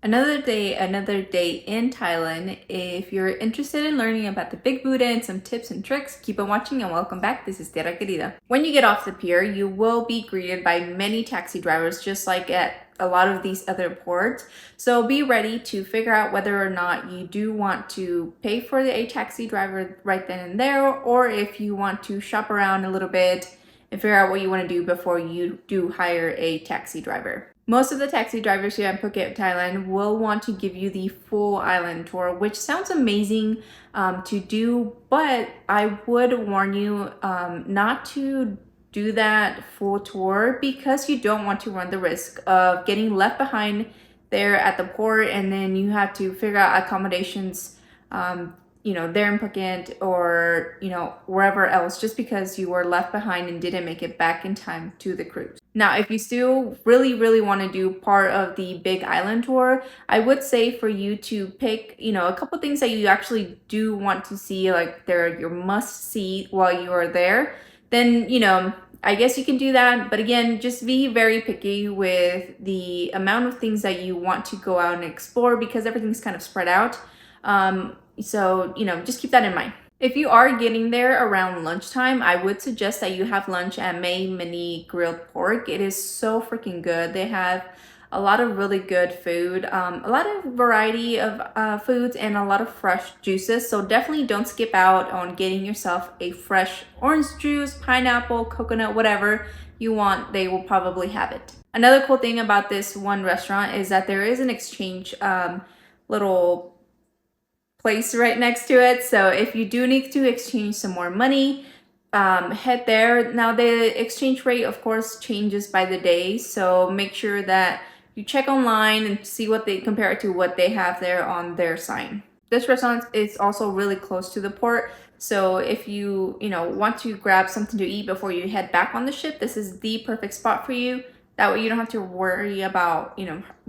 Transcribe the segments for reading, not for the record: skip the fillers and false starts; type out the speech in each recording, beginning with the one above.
Another day, another day in Thailand. If you're interested in learning about the Big Buddha and some tips and tricks, keep on watching and welcome back. This is Tierra Querida. When you get off the pier, you will be greeted by many taxi drivers, just like at a lot of these other ports. So be ready to figure out whether or not you do want to pay for a taxi driver right then and there, or if you want to shop around a little bit and figure out what you want to do before you do hire a taxi driver. Most of the taxi drivers here in Phuket, Thailand will want to give you the full island tour, which sounds amazing to do, but I would warn you not to do that full tour because you don't want to run the risk of getting left behind there at the port, and then you have to figure out accommodations there in Phuket or, wherever else just because you were left behind and didn't make it back in time to the cruise. Now, if you still really want to do part of the big island tour, I would say for you to pick, a couple things that you actually do want to see, like they're your must see while you are there. Then, I guess you can do that. But again, just be very picky with the amount of things that you want to go out and explore because everything's kind of spread out. So, just keep that in mind. If you are getting there around lunchtime, I would suggest that you have lunch at May Mini Grilled Pork. It is so freaking good. They have a lot of really good food, a lot of variety of foods, and a lot of fresh juices. So definitely don't skip out on getting yourself a fresh orange juice, pineapple, coconut, whatever you want. They will probably have it. Another cool thing about this one restaurant is that there is an exchange little place right next to it. So if you do need to exchange some more money, head there. Now the exchange rate of course changes by the day, so make sure that you check online and see what they compare it to what they have there on their sign. This restaurant is also really close to the port, so if you want to grab something to eat before you head back on the ship, this is the perfect spot for you. That way you don't have to worry about,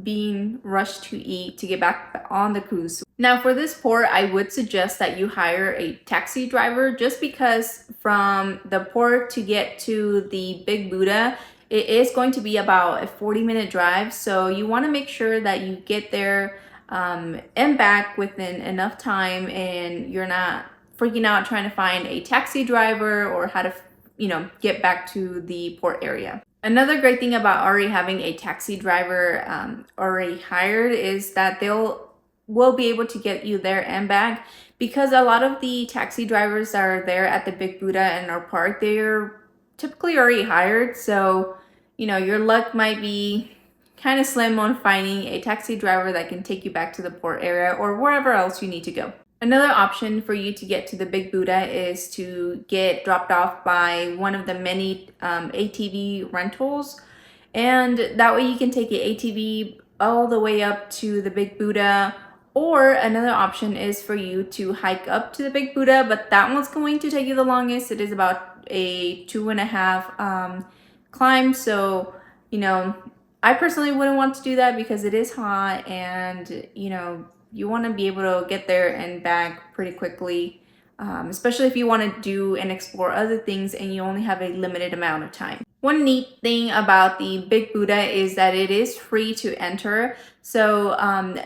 being rushed to eat to get back on the cruise. Now for this port, I would suggest that you hire a taxi driver just because from the port to get to the Big Buddha, it is going to be about a 40-minute drive. So you want to make sure that you get there and back within enough time and you're not freaking out trying to find a taxi driver or how to, get back to the port area. Another great thing about already having a taxi driver already hired is that will be able to get you there and back, because a lot of the taxi drivers that are there at the Big Buddha and our park, they're typically already hired. So, your luck might be kind of slim on finding a taxi driver that can take you back to the port area or wherever else you need to go. Another option for you to get to the Big Buddha is to get dropped off by one of the many ATV rentals. And that way you can take an ATV all the way up to the Big Buddha. Or another option is for you to hike up to the Big Buddha, but that one's going to take you the longest. It is about a 2.5 climb. So, I personally wouldn't want to do that because it is hot and, you want to be able to get there and back pretty quickly, especially if you want to do and explore other things and you only have a limited amount of time. One neat thing about the Big Buddha is that it is free to enter. So,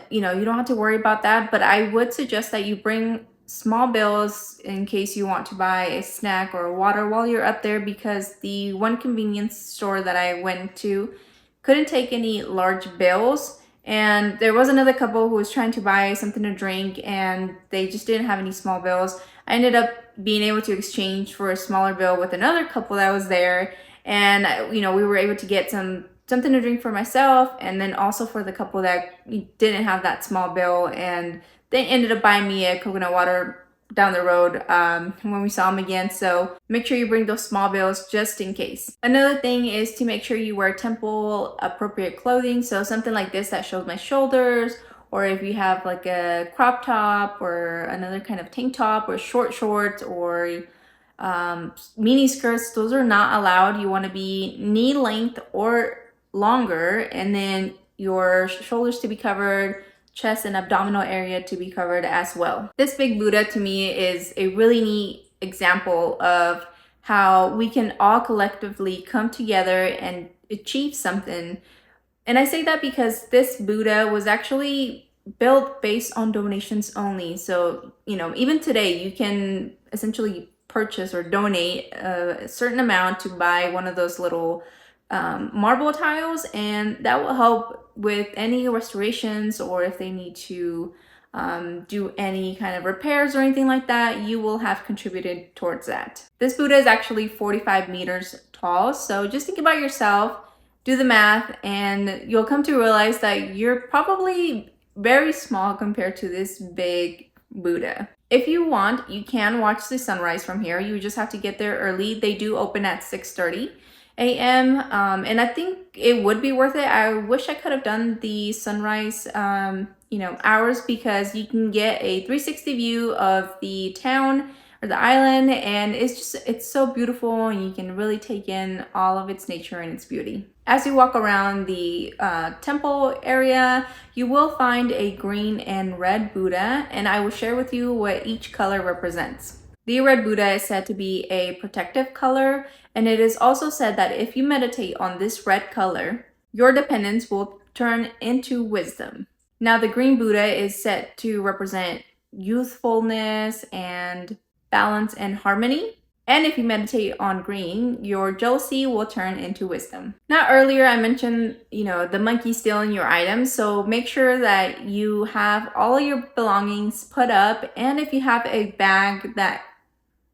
you don't have to worry about that, but I would suggest that you bring small bills in case you want to buy a snack or water while you're up there, because the one convenience store that I went to couldn't take any large bills. And there was another couple who was trying to buy something to drink and they just didn't have any small bills. I ended up being able to exchange for a smaller bill with another couple that was there. And, we were able to get something to drink for myself and then also for the couple that didn't have that small bill. And they ended up buying me a coconut water down the road when we saw them again. So make sure you bring those small bills just in case. Another thing is to make sure you wear temple appropriate clothing. So something like this that shows my shoulders, or if you have like a crop top or another kind of tank top or short shorts or mini skirts, those are not allowed. You want to be knee length or longer, and then your shoulders to be covered, chest and abdominal area to be covered as well. This Big Buddha to me is a really neat example of how we can all collectively come together and achieve something And I say that because this Buddha was actually built based on donations only. So, even today you can essentially purchase or donate a certain amount to buy one of those little marble tiles, and that will help with any restorations, or if they need to do any kind of repairs or anything like that, you will have contributed towards that. This Buddha is actually 45 meters tall, so just think about yourself, do the math, and you'll come to realize that you're probably very small compared to this big Buddha. If you want, you can watch the sunrise from here. You just have to get there early. They do open at 6:30 a.m. And I think it would be worth it. I wish I could have done the sunrise, hours, because you can get a 360 view of the town or the island, and it's so beautiful, and you can really take in all of its nature and its beauty. As you walk around the temple area, you will find a green and red Buddha, and I will share with you what each color represents. The red Buddha is said to be a protective color, and it is also said that if you meditate on this red color, your dependence will turn into wisdom. Now, the green Buddha is said to represent youthfulness and balance and harmony. And if you meditate on green, your jealousy will turn into wisdom. Now, earlier I mentioned, the monkey stealing your items. So make sure that you have all of your belongings put up. And if you have a bag that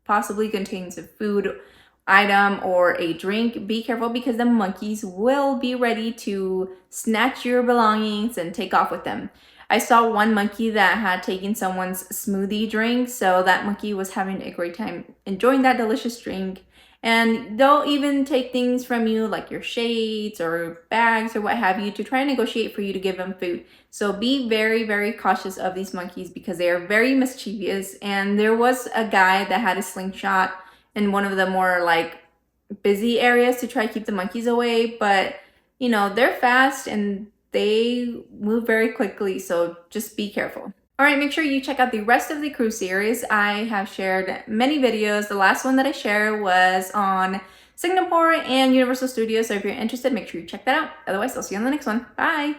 possibly contains a food item or a drink, be careful, because the monkeys will be ready to snatch your belongings and take off with them. I saw one monkey that had taken someone's smoothie drink, so that monkey was having a great time enjoying that delicious drink. And they'll even take things from you, like your shades or bags or what have you, to try and negotiate for you to give them food. So be very, very cautious of these monkeys, because they are very mischievous. And there was a guy that had a slingshot in one of the more busy areas to try to keep the monkeys away. But they're fast and they move very quickly, so just be careful. All right, make sure you check out the rest of the cruise series. I have shared many videos. The last one that I shared was on Singapore and Universal Studios, so if you're interested, make sure you check that out. Otherwise, I'll see you on the next one. Bye!